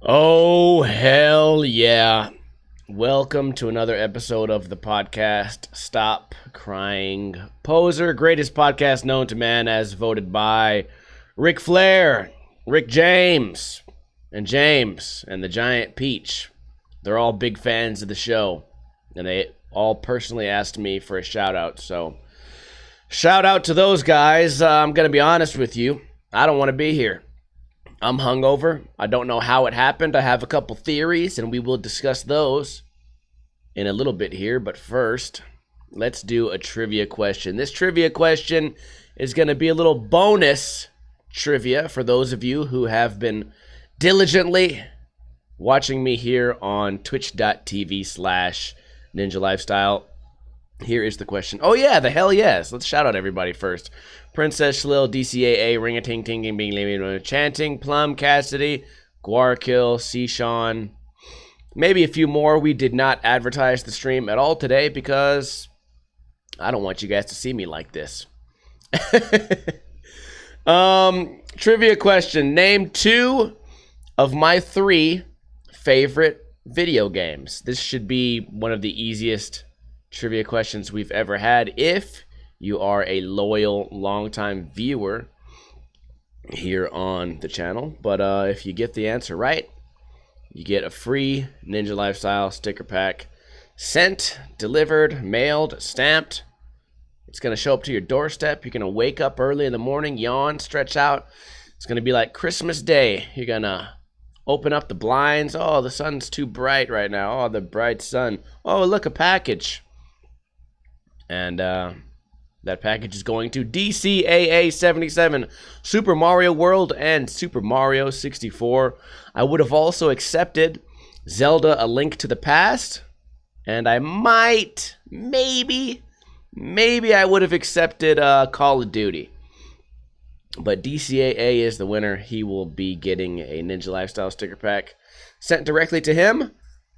Oh, hell yeah. Welcome to another episode of the podcast, Stop Crying Poser, greatest podcast known to man as voted by Ric Flair, Rick James, and the Giant Peach. They're all big fans of the show, and they all personally asked me for a shout-out, so shout out to those guys. I'm going to be honest with you. I don't want to be here. I'm hungover. I don't know how it happened. I have a couple theories, and we will discuss those in a little bit here. But first, let's do a trivia question. This trivia question is going to be a little bonus trivia for those of you who have been diligently watching me here on twitch.tv/Ninja Lifestyle. Here is the question. Oh yeah, the hell yes. Let's shout out everybody first. Princess Shlil, DCAA, Ring-a-Ting Ting Ting Bing Ling Chanting, Plum, Cassidy, Guarkill, Sean. Maybe a few more. We did not advertise the stream at all today because I don't want you guys to see me like this. Trivia question. Name 2 of my 3 favorite video games. This should be one of the easiest trivia questions we've ever had if you are a loyal, long-time viewer here on the channel. But if you get the answer right, you get a free Ninja Lifestyle sticker pack sent, delivered, mailed, stamped. It's going to show up to your doorstep. You're going to wake up early in the morning, yawn, stretch out. It's going to be like Christmas Day. You're going to open up the blinds. Oh, the sun's too bright right now. Oh, the bright sun. Oh, look, a package. And that package is going to DCAA 77, Super Mario World, and Super Mario 64. I would have also accepted Zelda: A Link to the Past, and I might, maybe I would have accepted Call of Duty. But DCAA is the winner. He will be getting a Ninja Lifestyle sticker pack sent directly to him,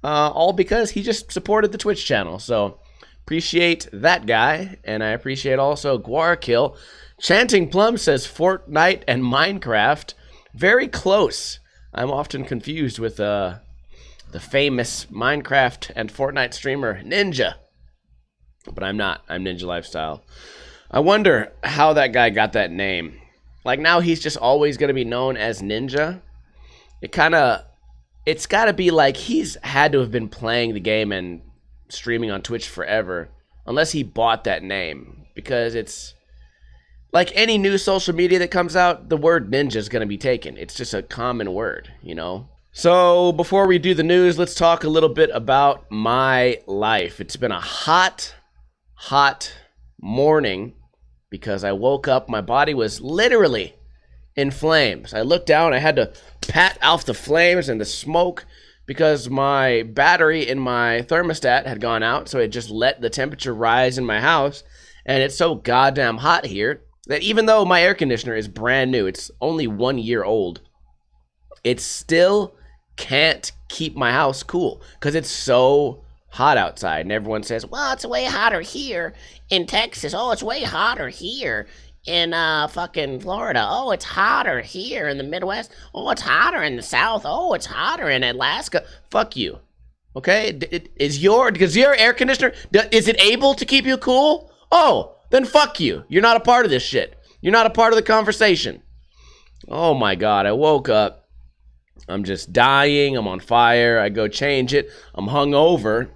all because he just supported the Twitch channel. So appreciate that guy, and I appreciate also Guarkill. Chanting Plum says Fortnite and Minecraft. Very close. I'm often confused with the famous Minecraft and Fortnite streamer Ninja. But I'm not. I'm Ninja Lifestyle. I wonder how that guy got that name. Like, now he's just always going to be known as Ninja. It's got to be like he's had to have been playing the game and streaming on Twitch forever, unless he bought that name, because it's like any new social media that comes out, the word ninja is going to be taken. It's just a common word, you know. So before we do the news, let's talk a little bit about my life. It's been a hot morning because I woke up, my body was literally in flames. I looked down, I had to pat off the flames and the smoke because my battery in my thermostat had gone out, so it just let the temperature rise in my house, and it's so goddamn hot here that even though my air conditioner is brand new, it's only 1 year old, it still can't keep my house cool because it's so hot outside. And everyone says, well, it's way hotter here in Texas. Oh, it's way hotter here in fucking Florida. Oh, it's hotter here in the Midwest. Oh, it's hotter in the South. Oh, it's hotter in Alaska. Fuck you. Okay? Does your air conditioner, is it able to keep you cool? Oh, then fuck you. You're not a part of this shit. You're not a part of the conversation. Oh my God, I woke up. I'm just dying. I'm on fire. I go change it. I'm hungover.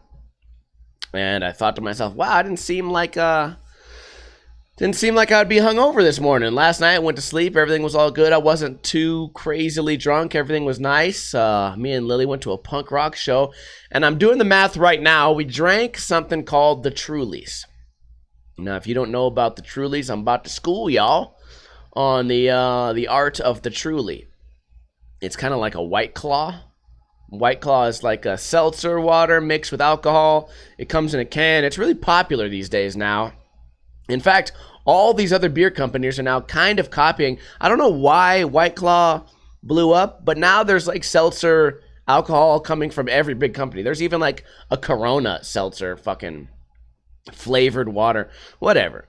And I thought to myself, wow, I didn't seem like I'd be hungover this morning. Last night I went to sleep. Everything was all good. I wasn't too crazily drunk. Everything was nice. Me and Lily went to a punk rock show. And I'm doing the math right now. We drank something called the Trulies. Now, if you don't know about the Trulies, I'm about to school y'all on the art of the Truly. It's kind of like a White Claw. White Claw is like a seltzer water mixed with alcohol. It comes in a can. It's really popular these days now. In fact, all these other beer companies are now kind of copying. I don't know why White Claw blew up, but now there's like seltzer alcohol coming from every big company. There's even like a Corona seltzer fucking flavored water. Whatever.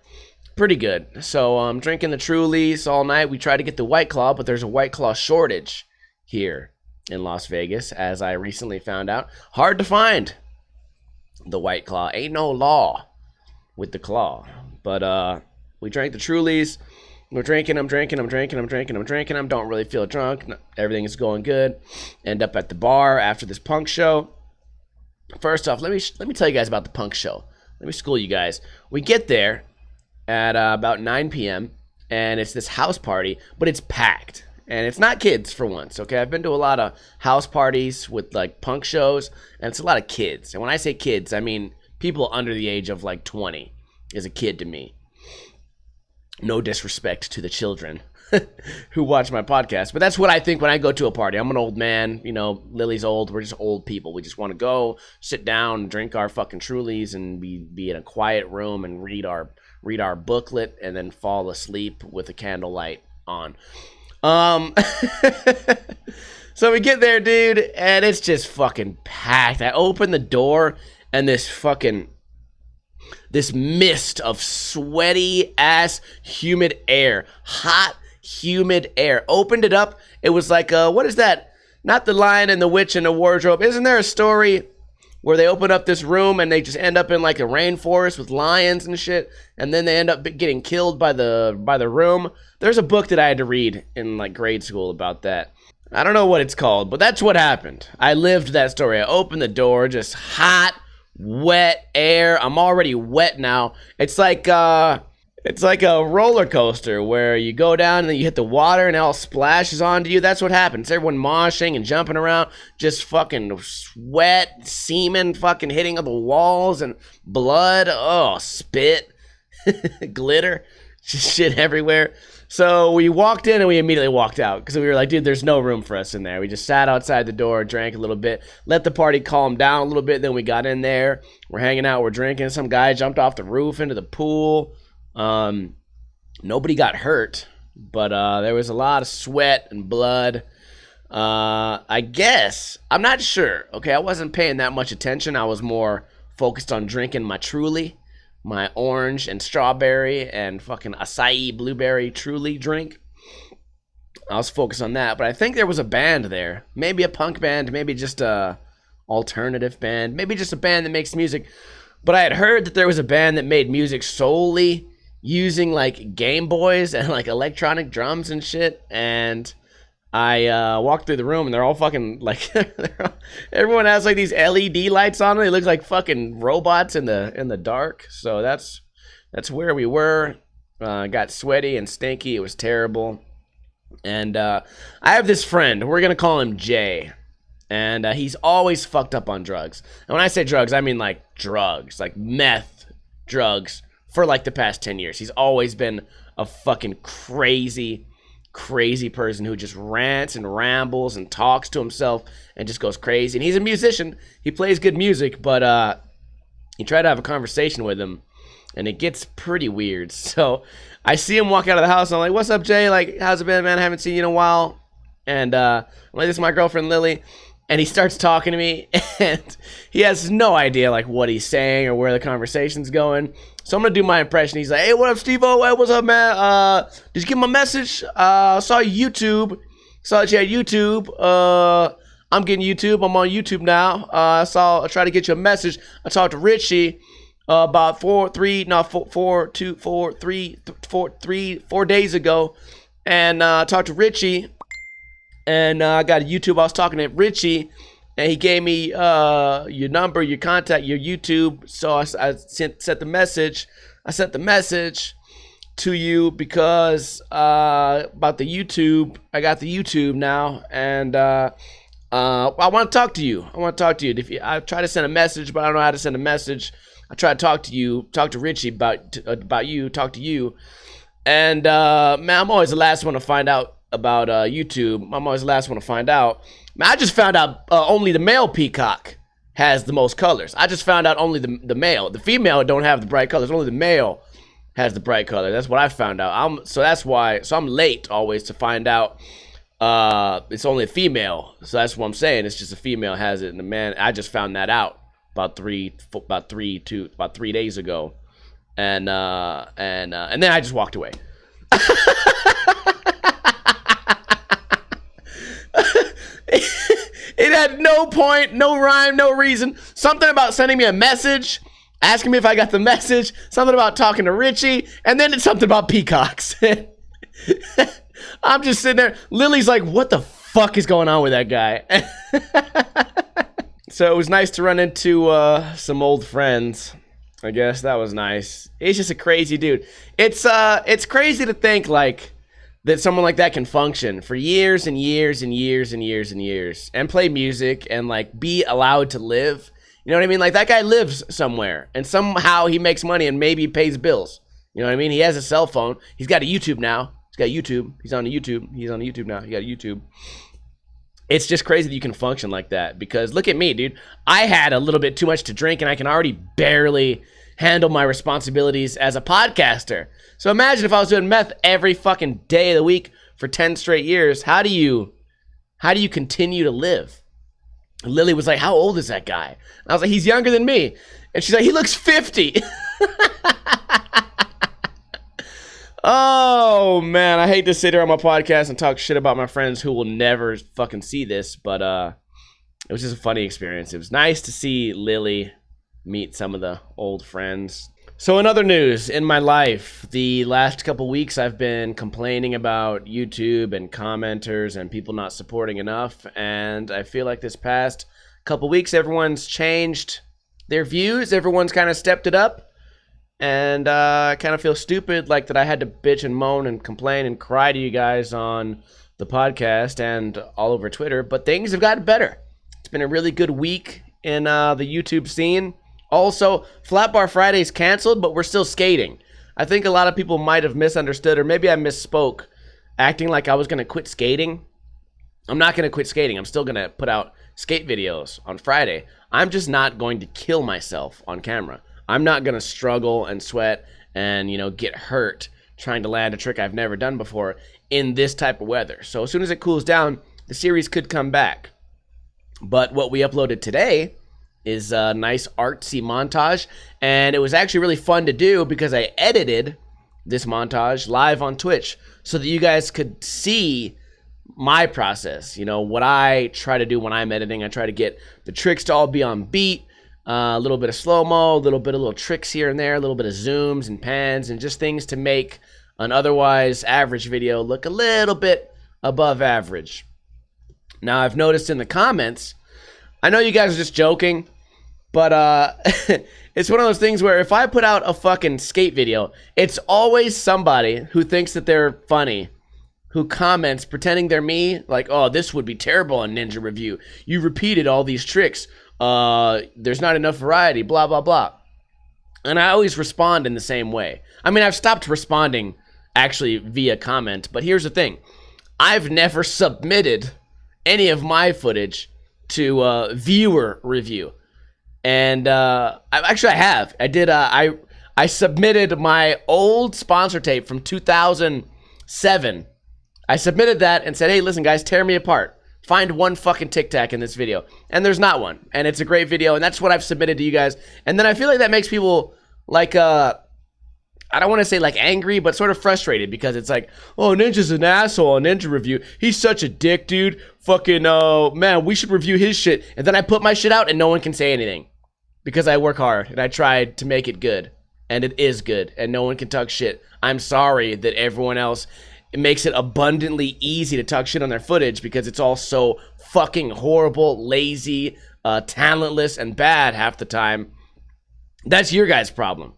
Pretty good. So I'm drinking the Trulies all night. We tried to get the White Claw, but there's a White Claw shortage here. in Las Vegas, as I recently found out. Hard to find the White Claw. Ain't no law with the claw. But we drank the Trulies. We're drinking them. Don't really feel drunk. Everything is going good. End up at the bar after this punk show. First off, let me tell you guys about the punk show. Let me school you guys. We get there at about 9 p.m. and it's this house party, but it's packed. And it's not kids for once, okay? I've been to a lot of house parties with like punk shows, and it's a lot of kids. And when I say kids, I mean people under the age of like 20 is a kid to me. No disrespect to the children who watch my podcast, but that's what I think when I go to a party. I'm an old man, you know, Lily's old. We're just old people. We just want to go, sit down, drink our fucking Trulies, and be in a quiet room and read our booklet, and then fall asleep with a candlelight on. So we get there, dude, and it's just fucking packed. I open the door, and this mist of sweaty ass humid air, hot humid air. Opened it up. It was like, what is that? Not The Lion and the Witch and the Wardrobe. Isn't there a story where they open up this room and they just end up in like a rainforest with lions and shit, and then they end up getting killed by the room? There's a book that I had to read in like grade school about that. I don't know what it's called, but that's what happened. I lived that story. I opened the door, just hot, wet air. I'm already wet now. It's like a roller coaster where you go down and then you hit the water and it all splashes onto you. That's what happens. Everyone moshing and jumping around, just fucking sweat, semen fucking hitting on the walls and blood. Oh, spit, glitter, just shit everywhere. So we walked in and we immediately walked out because we were like, dude, there's no room for us in there. We just sat outside the door, drank a little bit, let the party calm down a little bit. Then we got in there. We're hanging out. We're drinking. Some guy jumped off the roof into the pool. Nobody got hurt, but there was a lot of sweat and blood. I guess. I'm not sure. Okay, I wasn't paying that much attention. I was more focused on drinking my Truly. My orange and strawberry and fucking acai blueberry Truly drink. I was focused on that, but I think there was a band there. Maybe a punk band, maybe just a alternative band, maybe just a band that makes music. But I had heard that there was a band that made music solely using like Game Boys and like electronic drums and shit. And I walked through the room and they're all fucking like everyone has like these LED lights on. They look like fucking robots in the dark. So that's where we were. Got sweaty and stinky. It was terrible. And I have this friend. We're gonna call him Jay. And he's always fucked up on drugs. And when I say drugs, I mean like drugs, like meth drugs for like the past 10 years. He's always been a fucking crazy person who just rants and rambles and talks to himself and just goes crazy. And he's a musician. He plays good music, but you try to have a conversation with him and it gets pretty weird. So I see him walk out of the house and I'm like, what's up, Jay? Like, how's it been, man? I haven't seen you in a while. And I'm like, this is my girlfriend, Lily. And he starts talking to me and he has no idea like what he's saying or where the conversation's going. So I'm going to do my impression. He's like, hey, what up, Steve-O? Hey, what's up, man? Did you get my message? Saw YouTube. Saw that you had YouTube. I'm getting YouTube. I'm on YouTube now. I tried to get you a message. I talked to Richie about 4 days ago. And talked to Richie. And I got a YouTube. I was talking to Richie. And he gave me your number, your contact, your YouTube. So I sent the message. I sent the message to you because about the YouTube. I got the YouTube now, and I want to talk to you. I try to send a message, but I don't know how to send a message. I try to talk to Richie about you, talk to you. And man, I'm always the last one to find out about YouTube. I'm always the last one to find out. Man, I just found out only the male peacock has the most colors. I just found out only the male. The female don't have the bright colors. Only the male has the bright color. That's what I found out. So that's why. So I'm late always to find out. It's only a female. So that's what I'm saying. It's just a female has it, and the man. I just found that out about 3 days ago, and then I just walked away. It had no point, no rhyme, no reason. Something about sending me a message, asking me if I got the message, something about talking to Richie, and then it's something about Peacocks. I'm just sitting there. Lily's like, what the fuck is going on with that guy? So it was nice to run into some old friends. I guess that was nice. He's just a crazy dude. It's crazy to think like that someone like that can function for years and years and years and years and years and play music and like be allowed to live. You know what I mean? Like that guy lives somewhere and somehow he makes money and maybe pays bills. You know what I mean? He has a cell phone. He's got a YouTube now. He's got YouTube. He's on YouTube. He's on YouTube now. He got a YouTube. It's just crazy that you can function like that because look at me, dude. I had a little bit too much to drink and I can already barely handle my responsibilities as a podcaster. So imagine if I was doing meth every fucking day of the week for 10 straight years. How do you continue to live? Lily was like, how old is that guy? And I was like, he's younger than me. And she's like, he looks 50. Oh, man, I hate to sit here on my podcast and talk shit about my friends who will never fucking see this, but it was just a funny experience. It was nice to see Lily meet some of the old friends. So in other news, in my life, the last couple weeks I've been complaining about YouTube and commenters and people not supporting enough, and I feel like this past couple weeks everyone's changed their views, everyone's kind of stepped it up. And I kind of feel stupid like that I had to bitch and moan and complain and cry to you guys on the podcast and all over Twitter. But things have gotten better. It's been a really good week in the YouTube scene. Also, Flat Bar Friday's canceled, but we're still skating. I think a lot of people might have misunderstood, or maybe I misspoke, acting like I was going to quit skating. I'm not going to quit skating. I'm still going to put out skate videos on Friday. I'm just not going to kill myself on camera. I'm not going to struggle and sweat and, you know, get hurt trying to land a trick I've never done before in this type of weather. So as soon as it cools down, the series could come back. But what we uploaded today is a nice artsy montage, and it was actually really fun to do because I edited this montage live on Twitch so that you guys could see my process. You know, what I try to do when I'm editing. I try to get the tricks to all be on beat. A little bit of slow-mo, a little bit of little tricks here and there, a little bit of zooms and pans, and just things to make an otherwise average video look a little bit above average. Now, I've noticed in the comments, I know you guys are just joking, but it's one of those things where if I put out a fucking skate video, it's always somebody who thinks that they're funny who comments pretending they're me, like, oh, this would be terrible on Ninja Review. You repeated all these tricks. There's not enough variety, blah, blah, blah. And I always respond in the same way. I mean, I've stopped responding actually via comment, but here's the thing. I've never submitted any of my footage to viewer review. And I have. I did. I submitted my old sponsor tape from 2007. I submitted that and said, hey, listen, guys, tear me apart. Find one fucking Tic Tac in this video. And there's not one. And it's a great video. And that's what I've submitted to you guys. And then I feel like that makes people like, I don't want to say like angry, but sort of frustrated because it's like, oh, Ninja's an asshole on Ninja Review. He's such a dick, dude. Fucking, man, we should review his shit. And then I put my shit out and no one can say anything because I work hard and I tried to make it good. And it is good. And no one can talk shit. I'm sorry that everyone else... It makes it abundantly easy to talk shit on their footage because it's all so fucking horrible, lazy, talentless, and bad half the time. That's your guys' problem,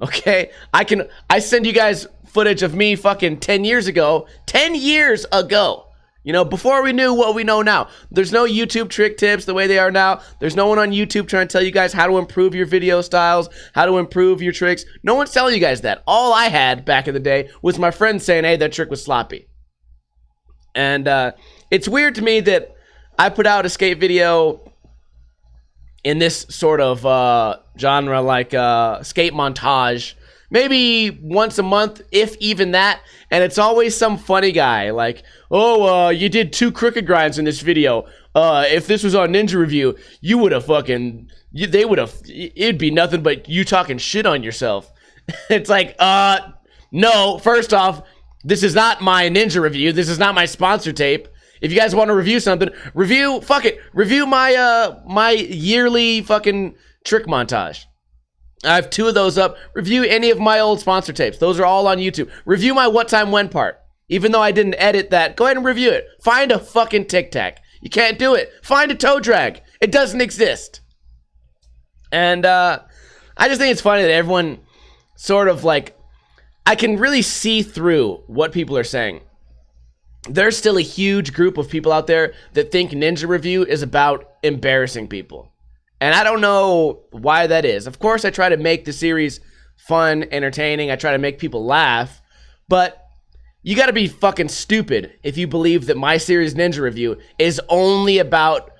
okay? I send you guys footage of me fucking 10 years ago. 10 years ago. You know, before we knew what we know now. There's no YouTube trick tips the way they are now. There's no one on YouTube trying to tell you guys how to improve your video styles, how to improve your tricks. No one's telling you guys that. All I had back in the day was my friends saying, hey, that trick was sloppy. And it's weird to me that I put out a skate video in this sort of genre, like skate montage, maybe once a month, if even that. And it's always some funny guy like, oh, you did 2 crooked grinds in this video. If this was on Ninja Review, you would have it'd be nothing but you talking shit on yourself. It's like, no, first off, this is not my Ninja Review. This is not my sponsor tape. If you guys want to review something, fuck it. Review my my yearly fucking trick montage. I have 2 of those up. Review any of my old sponsor tapes. Those are all on YouTube. Review my what time when part. Even though I didn't edit that, go ahead and review it. Find a fucking Tic Tac. You can't do it. Find a toe drag. It doesn't exist. And I just think it's funny that everyone sort of like, I can really see through what people are saying. There's still a huge group of people out there that think Ninja Review is about embarrassing people. And I don't know why that is. Of course, I try to make the series fun, entertaining. I try to make people laugh. But you got to be fucking stupid if you believe that my series Ninja Review is only about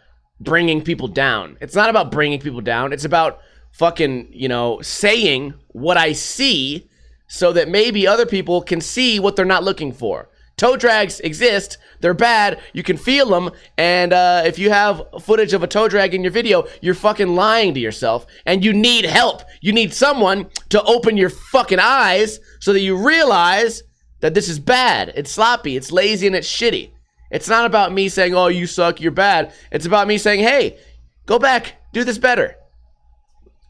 bringing people down. It's not about bringing people down. It's about fucking, you know, saying what I see so that maybe other people can see what they're not looking for. Toe drags exist. They're bad. You can feel them. And if you have footage of a toe drag in your video, you're fucking lying to yourself. And you need help. You need someone to open your fucking eyes so that you realize that this is bad. It's sloppy. It's lazy and it's shitty. It's not about me saying, oh, you suck, you're bad. It's about me saying, hey, go back, do this better.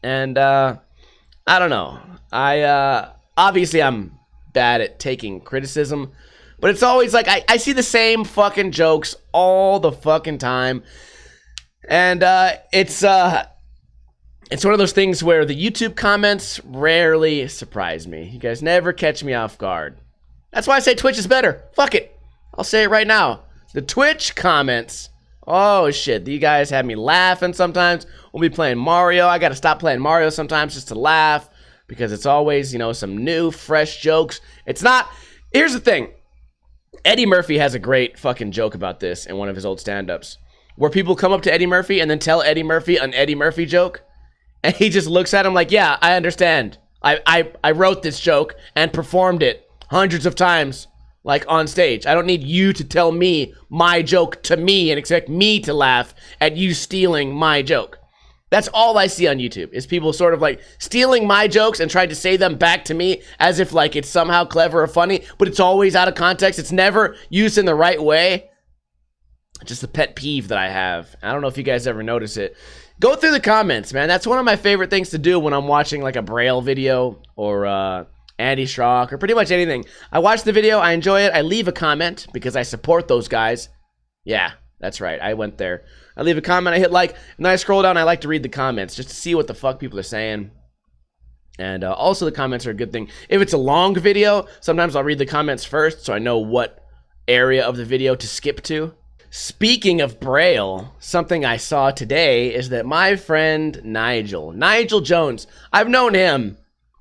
And I don't know. Obviously I'm bad at taking criticism. But it's always like, I see the same fucking jokes all the fucking time. And it's one of those things where the YouTube comments rarely surprise me. You guys never catch me off guard. That's why I say Twitch is better. Fuck it. I'll say it right now. The Twitch comments, oh shit, you guys have me laughing sometimes. We'll be playing Mario. I gotta stop playing Mario sometimes just to laugh. Because it's always, you know, some new, fresh jokes. It's not, here's the thing. Eddie Murphy has a great fucking joke about this in one of his old stand-ups, where people come up to Eddie Murphy and then tell Eddie Murphy an Eddie Murphy joke, and he just looks at him like, yeah, I understand. I wrote this joke and performed it hundreds of times, like on stage. I don't need you to tell me my joke to me and expect me to laugh at you stealing my joke. That's all I see on YouTube, is people sort of like stealing my jokes and trying to say them back to me as if like it's somehow clever or funny, but it's always out of context. It's never used in the right way. Just a pet peeve that I have. I don't know if you guys ever notice it. Go through the comments, man. That's one of my favorite things to do when I'm watching like a Braille video or Andy Strock or pretty much anything. I watch the video, I enjoy it, I leave a comment because I support those guys. Yeah, that's right, I went there. I leave a comment, I hit like, and then I scroll down, I like to read the comments just to see what the fuck people are saying. And also the comments are a good thing. If it's a long video, sometimes I'll read the comments first so I know what area of the video to skip to. Speaking of Braille, something I saw today is that my friend Nigel Jones, I've known him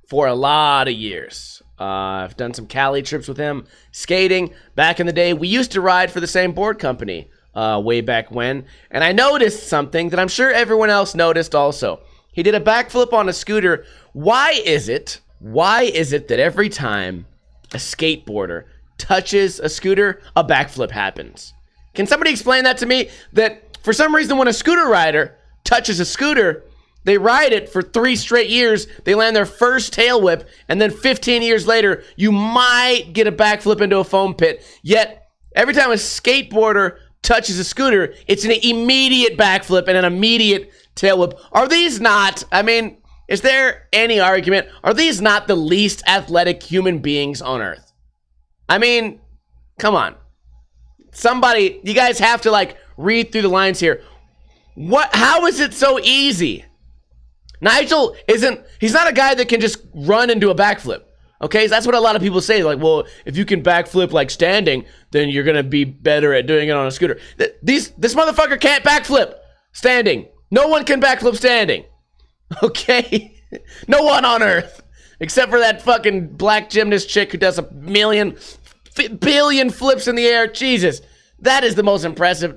for a lot of years. I've done some Cali trips with him, skating. Back in the day, we used to ride for the same board company way back when. And I noticed something that I'm sure everyone else noticed also. He did a backflip on a scooter. Why is it that every time a skateboarder touches a scooter, a backflip happens? Can somebody explain that to me? That for some reason when a scooter rider touches a scooter, they ride it for 3 straight years, they land their first tail whip, and then 15 years later, you might get a backflip into a foam pit. Yet, every time a skateboarder touches a scooter, it's an immediate backflip and an immediate tail whip. Are these not, I mean, is there any argument? Are these not the least athletic human beings on earth? I mean, come on. Somebody, you guys have to like read through the lines here. How is it so easy? Nigel he's not a guy that can just run and do a backflip. Okay, so that's what a lot of people say. Like, well, if you can backflip like standing, then you're gonna be better at doing it on a scooter. This motherfucker can't backflip standing. No one can backflip standing. Okay? No one on earth. Except for that fucking black gymnast chick who does a billion flips in the air. Jesus, that is the most impressive.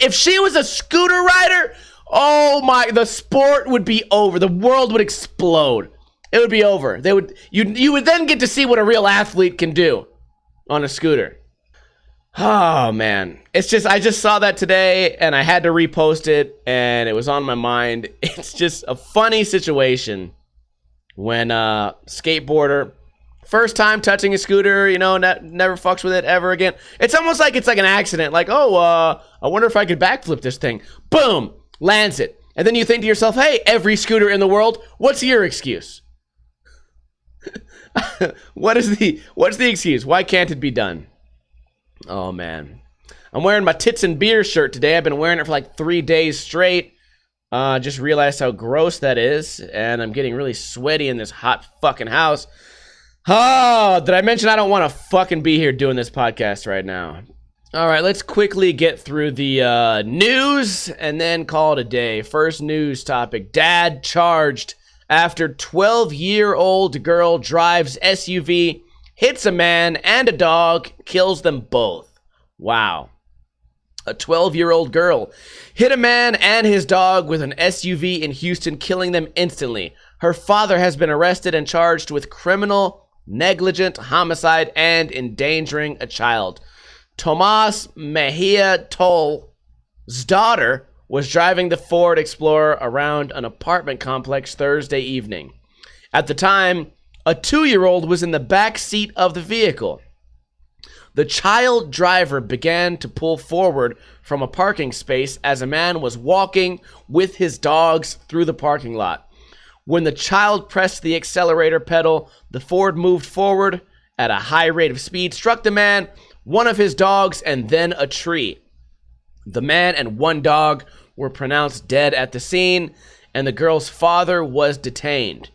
If she was a scooter rider, oh my, the sport would be over. The world would explode. It would be over. You would then get to see what a real athlete can do on a scooter. Oh man, it's just, I just saw that today and I had to repost it and it was on my mind. It's just a funny situation when a skateboarder First time touching a scooter, you know, never fucks with it ever again. It's almost like it's like an accident. Like, oh, I wonder if I could backflip this thing. Boom, lands it. And then you think to yourself, hey, every scooter in the world, what's your excuse? What's the excuse? Why can't it be done? Oh, man. I'm wearing my tits and beer shirt today. I've been wearing it for like 3 days straight. Just realized how gross that is. And I'm getting really sweaty in this hot fucking house. Oh, did I mention I don't want to fucking be here doing this podcast right now? All right, let's quickly get through the news and then call it a day. First news topic. Dad charged after 12-year-old girl drives SUV, hits a man and a dog, kills them both. Wow. A 12-year-old girl hit a man and his dog with an SUV in Houston, killing them instantly. Her father has been arrested and charged with criminal negligent homicide and endangering a child. Tomas Mejia Toll's daughter was driving the Ford Explorer around an apartment complex Thursday evening. At the time, a 2-year-old was in the back seat of the vehicle. The child driver began to pull forward from a parking space as a man was walking with his dogs through the parking lot. When the child pressed the accelerator pedal, the Ford moved forward at a high rate of speed, struck the man, one of his dogs, and then a tree. The man and one dog were pronounced dead at the scene, and the girl's father was detained.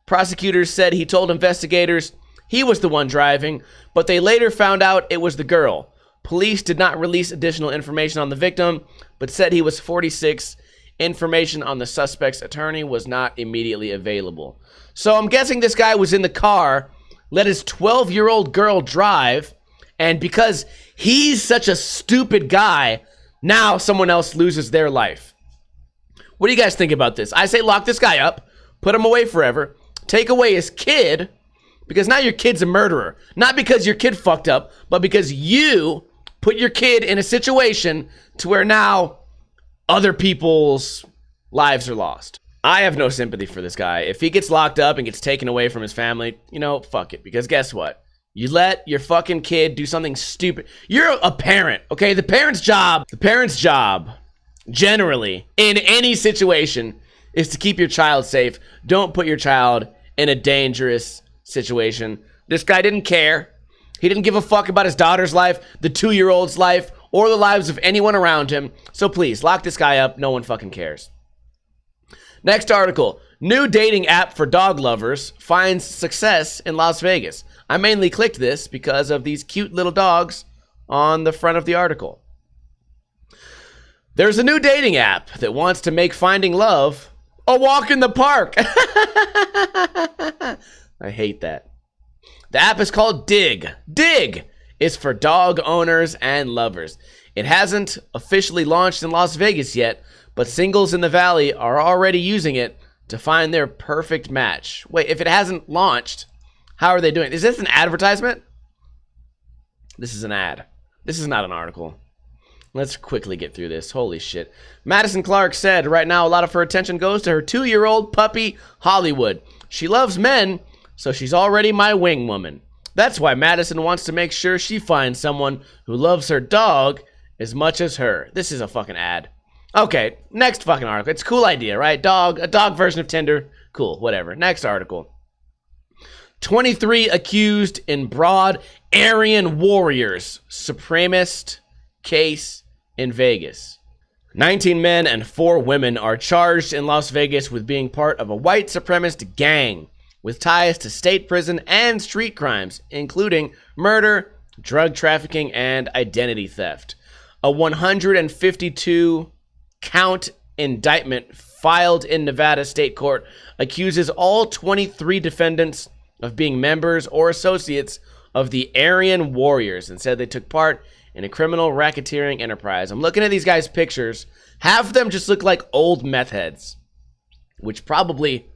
Prosecutors said he told investigators he was the one driving, but they later found out it was the girl. Police did not release additional information on the victim, but said he was 46. Information on the suspect's attorney was not immediately available. So I'm guessing this guy was in the car, let his 12-year-old girl drive, and because he's such a stupid guy, now someone else loses their life. What do you guys think about this? I say lock this guy up, put him away forever, take away his kid, because now your kid's a murderer. Not because your kid fucked up, but because you put your kid in a situation to where now other people's lives are lost. I have no sympathy for this guy. If he gets locked up and gets taken away from his family, you know, fuck it. Because guess what? You let your fucking kid do something stupid. You're a parent, okay? The parent's job, generally, in any situation, is to keep your child safe. Don't put your child in a dangerous situation. This guy didn't care. He didn't give a fuck about his daughter's life, the 2-year-old's life, or the lives of anyone around him. So please, lock this guy up. No one fucking cares. Next article. New dating app for dog lovers finds success in Las Vegas. I mainly clicked this because of these cute little dogs on the front of the article. There's a new dating app that wants to make finding love a walk in the park. I hate that. The app is called Dig. Dig is for dog owners and lovers. It hasn't officially launched in Las Vegas yet, but singles in the Valley are already using it to find their perfect match. Wait, if it hasn't launched, how are they doing it? Is this an advertisement? This is an ad. This is not an article. Let's quickly get through this. Holy shit. Madison Clark said right now a lot of her attention goes to her 2-year-old puppy, Hollywood. She loves men, so she's already my wing woman. That's why Madison wants to make sure she finds someone who loves her dog as much as her. This is a fucking ad. Okay, next fucking article. It's a cool idea, right? A dog version of Tinder. Cool, whatever. Next article. 23 accused in broad Aryan Warriors supremacist case in Vegas. 19 men and 4 women are charged in Las Vegas with being part of a white supremacist gang with ties to state prison and street crimes, including murder, drug trafficking, and identity theft. A 152-count indictment filed in Nevada State Court accuses all 23 defendants of being members or associates of the Aryan Warriors and said they took part in a criminal racketeering enterprise. I'm looking at these guys' pictures. Half of them just look like old meth heads, which probably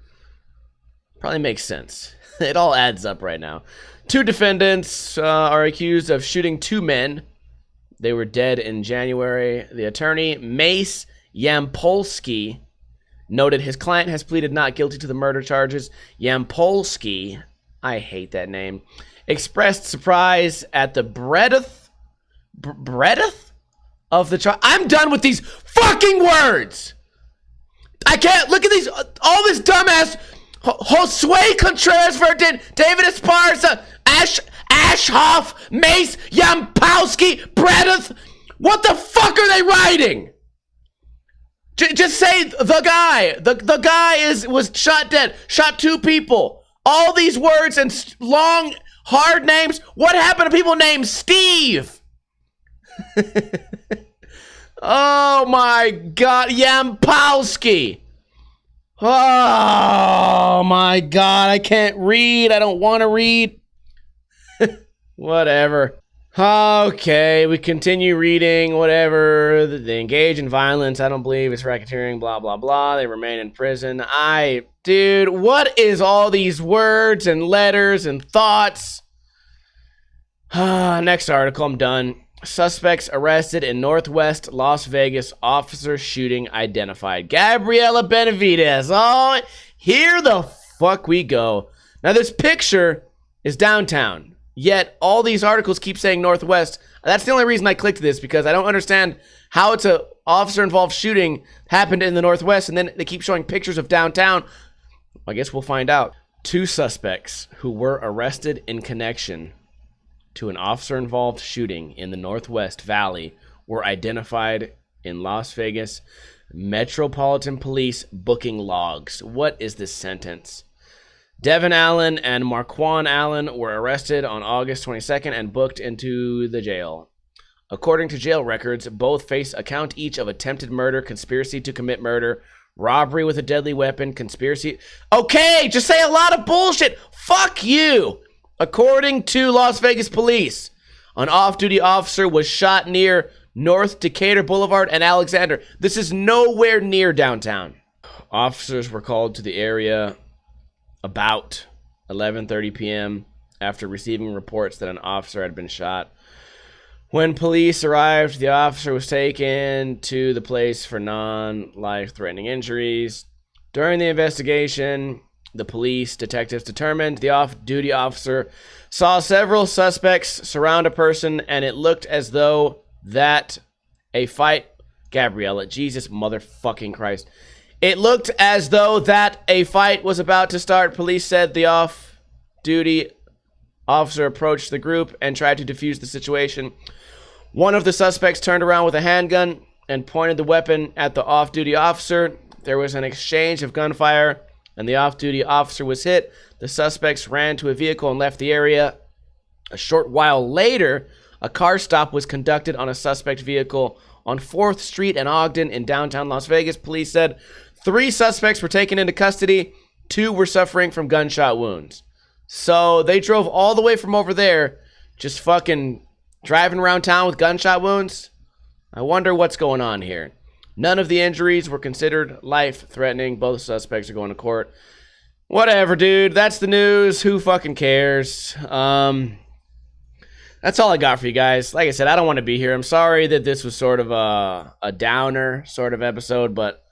makes sense. It all adds up right now. 2 defendants are accused of shooting 2 men. They were dead in January. The attorney, Mace Yampolsky, noted his client has pleaded not guilty to the murder charges. Yampolsky, I hate that name. Expressed surprise at the breadth of the trial. I'm done with these fucking words. I can't look at these. All this dumbass Josue Contreras Verdin, David Esparza, Ashhoff, Mace, Yampowski, Breadth. What the fuck are they writing? Just say the guy. The guy was shot dead. Shot 2 people. All these words and long, hard names. What happened to people named Steve? Oh my God, Yampowski. Oh my God, I can't read. I don't want to read. Whatever. Okay, we continue reading, whatever. They engage in violence. I don't believe it's racketeering, blah, blah, blah. They remain in prison. Dude, what is all these words and letters and thoughts? Next article, I'm done. Suspects arrested in Northwest Las Vegas officer shooting identified. Gabriela Benavides. Oh, here the fuck we go. Now, this picture is downtown. Yet, all these articles keep saying Northwest. That's the only reason I clicked this, because I don't understand how it's a officer-involved shooting happened in the Northwest, and then they keep showing pictures of downtown. I guess we'll find out. 2 suspects who were arrested in connection to an officer-involved shooting in the Northwest Valley were identified in Las Vegas Metropolitan Police booking logs. What is this sentence? Devin Allen and Marquand Allen were arrested on August 22nd and booked into the jail. According to jail records, both face a count each of attempted murder, conspiracy to commit murder, robbery with a deadly weapon, conspiracy... Okay, just say a lot of bullshit. Fuck you. According to Las Vegas police, an off-duty officer was shot near North Decatur Boulevard and Alexander. This is nowhere near downtown. Officers were called to the area about 11:30 p.m. after receiving reports that an officer had been shot. When police arrived, the officer was taken to the place for non-life-threatening injuries. During the investigation, the police detectives determined the off-duty officer saw several suspects surround a person, and it looked as though that a fight... Gabriella, Jesus motherfucking Christ. It looked as though that a fight was about to start. Police said the off-duty officer approached the group and tried to defuse the situation. One of the suspects turned around with a handgun and pointed the weapon at the off-duty officer. There was an exchange of gunfire, and the off-duty officer was hit. The suspects ran to a vehicle and left the area. A short while later, a car stop was conducted on a suspect vehicle on 4th Street and Ogden in downtown Las Vegas. Police said 3 suspects were taken into custody. 2 were suffering from gunshot wounds. So they drove all the way from over there, just fucking driving around town with gunshot wounds. I wonder what's going on here. None of the injuries were considered life-threatening. Both suspects are going to court. Whatever, dude. That's the news. Who fucking cares? That's all I got for you guys. Like I said, I don't want to be here. I'm sorry that this was sort of a downer sort of episode, but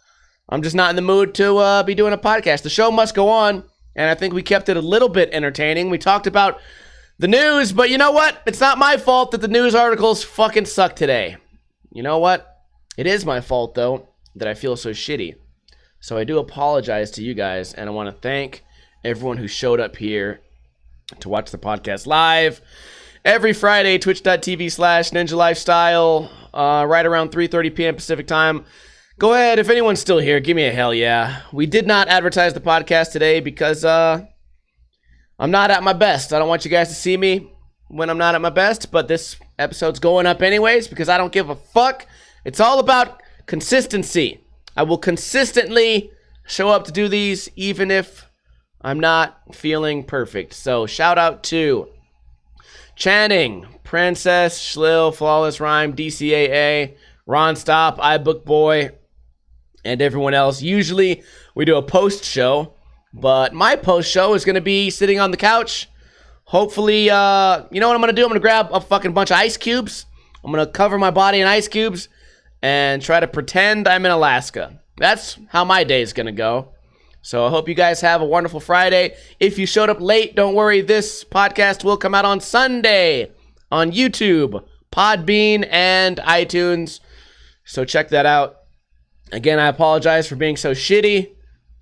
I'm just not in the mood to be doing a podcast. The show must go on, and I think we kept it a little bit entertaining. We talked about the news, but you know what? It's not my fault that the news articles fucking suck today. You know what? It is my fault, though, that I feel so shitty. So I do apologize to you guys, and I want to thank everyone who showed up here to watch the podcast live every Friday, twitch.tv/Ninja Lifestyle, right around 3:30 p.m. Pacific time. Go ahead, if anyone's still here, give me a hell yeah. We did not advertise the podcast today because I'm not at my best. I don't want you guys to see me when I'm not at my best, but this episode's going up anyways because I don't give a fuck. It's all about consistency. I will consistently show up to do these even if I'm not feeling perfect. So shout out to Channing, Princess, Schlill, Flawless Rhyme, DCAA, Ron Stop, iBookBoy, and everyone else. Usually we do a post show, but my post show is going to be sitting on the couch. Hopefully, you know what I'm going to do? I'm going to grab a fucking bunch of ice cubes. I'm going to cover my body in ice cubes and try to pretend I'm in Alaska. That's how my day is going to go. So I hope you guys have a wonderful Friday. If you showed up late, don't worry. This podcast will come out on Sunday on YouTube, Podbean, and iTunes. So check that out. Again, I apologize for being so shitty,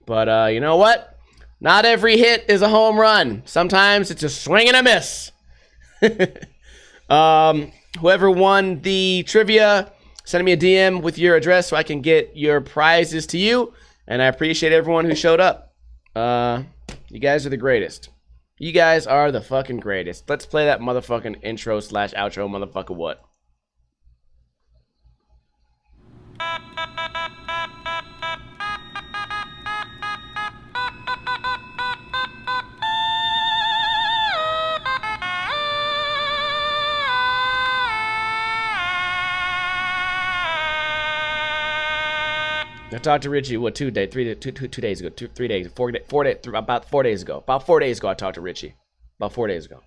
but you know what? Not every hit is a home run. Sometimes it's a swing and a miss. Whoever won the trivia, send me a DM with your address so I can get your prizes to you. And I appreciate everyone who showed up. You guys are the greatest. You guys are the fucking greatest. Let's play that motherfucking intro / outro motherfucker what. I talked to Richie, what, 2 days ago. About 4 days ago I talked to Richie. About 4 days ago.